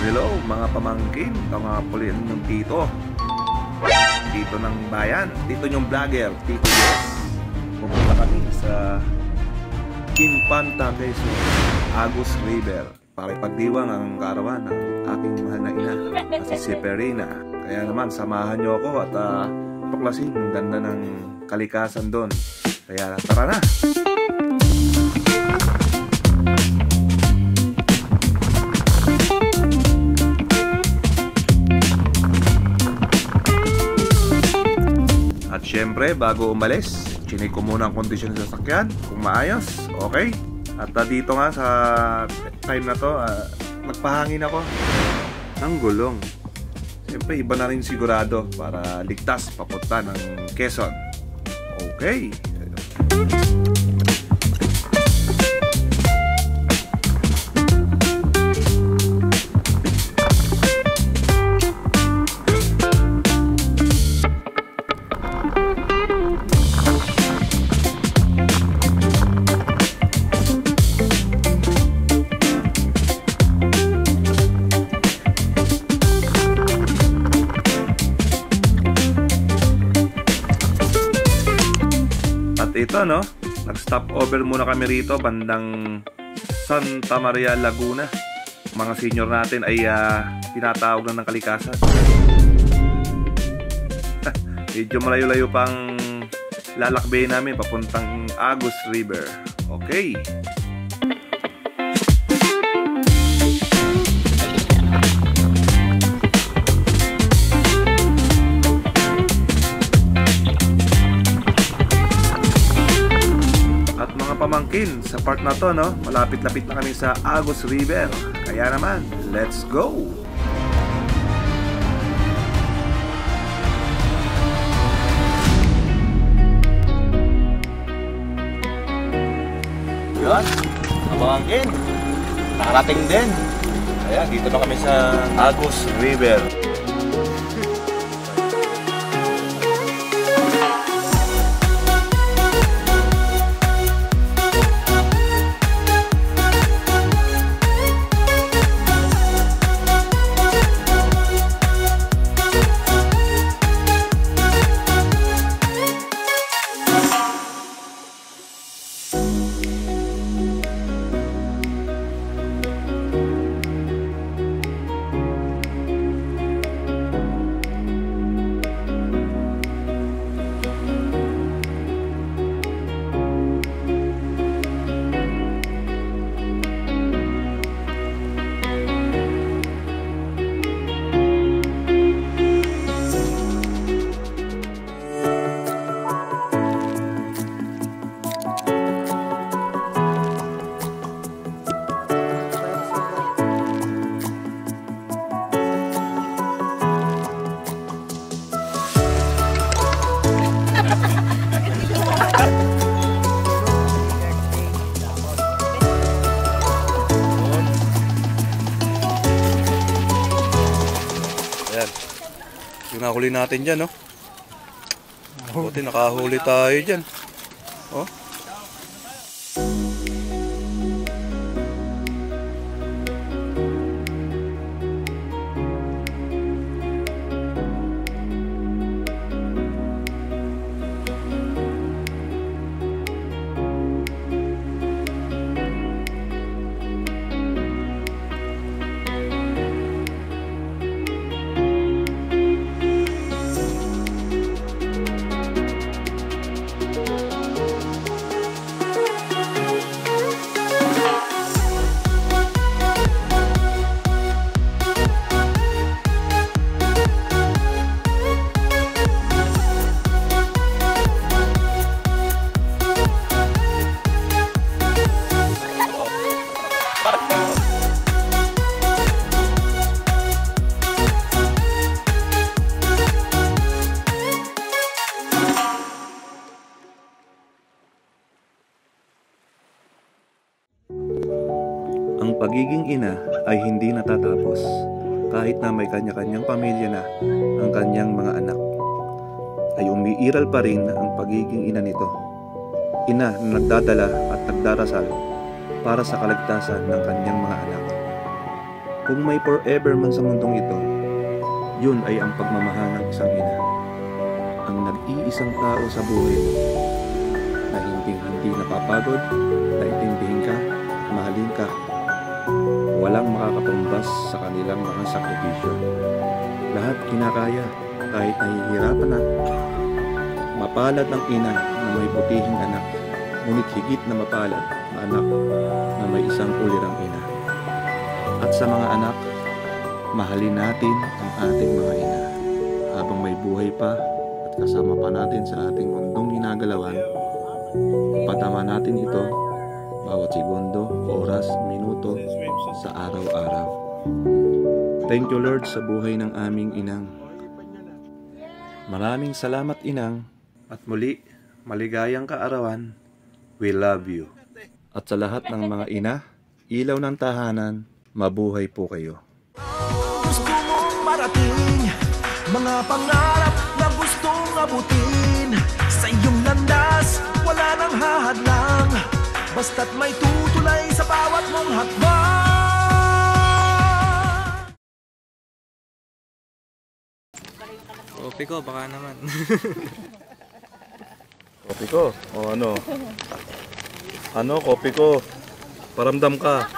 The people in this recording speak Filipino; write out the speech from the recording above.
Hello mga pamangkin, ito nga pala yung tito ng bayan, tito yung vlogger, Tito Yes. Pupunta kami sa Infanta, Quezon, Agus River para ipagdiwang ang kaarawan ng aking mahal na ina at si Severina. Kaya naman samahan nyo ako at tuklasin ang ganda ng kalikasan doon. Kaya tara na! At syempre, bago umalis, chinik ko muna ang kondisyon sa sasakyan, kung maayos, okay? At dito nga sa time na to, nagpahangin ako ng gulong. Syempre, iba na rin sigurado para ligtas papunta ng Quezon. Okay. Ito no, nag-stop over muna kami rito bandang Santa Maria, Laguna. Mga senior natin ay tinatawag ng kalikasan. Medyo malayo-layo pang lalakbayin namin papuntang Agus River. Okay. Pamangkin, sa part na to, no, malapit-lapit na kami sa Agus River. Kaya naman, let's go! Yun, pamangkin, nakarating din. Kaya dito na kami sa Agus River. Yung nahuli natin dyan, no? Buti nakahuli tayo dyan. Oh. Ang pagiging ina ay hindi natatapos kahit na may kanya-kanyang pamilya na ang kanyang mga anak. Ay umiiral pa rin ang pagiging ina nito. Ina na nagdadala at nagdarasal para sa kaligtasan ng kanyang mga anak. Kung may forever man sa mundong ito, yun ay ang pagmamahal ng isang ina. Ang nag-iisang tao sa buhay mo na hindi napapagod, na itindihin ka, mahalin ka. Walang makakatumbas sa kanilang mga sakripisyo. Lahat kinakaya kahit nahihirapan na. Mapalad ng ina na may butihing anak, ngunit higit na mapalad na anak na may isang ulirang ina. At sa mga anak, mahalin natin ang ating mga ina habang may buhay pa at kasama pa natin sa ating mundong ginagalawan. Patama natin ito bawat segundo, oras, minuto sa araw-araw. Thank you Lord sa buhay ng aming inang. Maraming salamat inang. At muli, maligayang kaarawan. We love you. At sa lahat ng mga ina, ilaw ng tahanan, mabuhay po kayo. Gusto mong marating, mga pangarap na gustong abutin. Sa iyong landas, wala nang hahadlang, basta't may tutulay sa bawat mong hakbang. Kopi ko, baka naman. Kopi ko? O ano? Ano, kopi ko? Paramdam ka.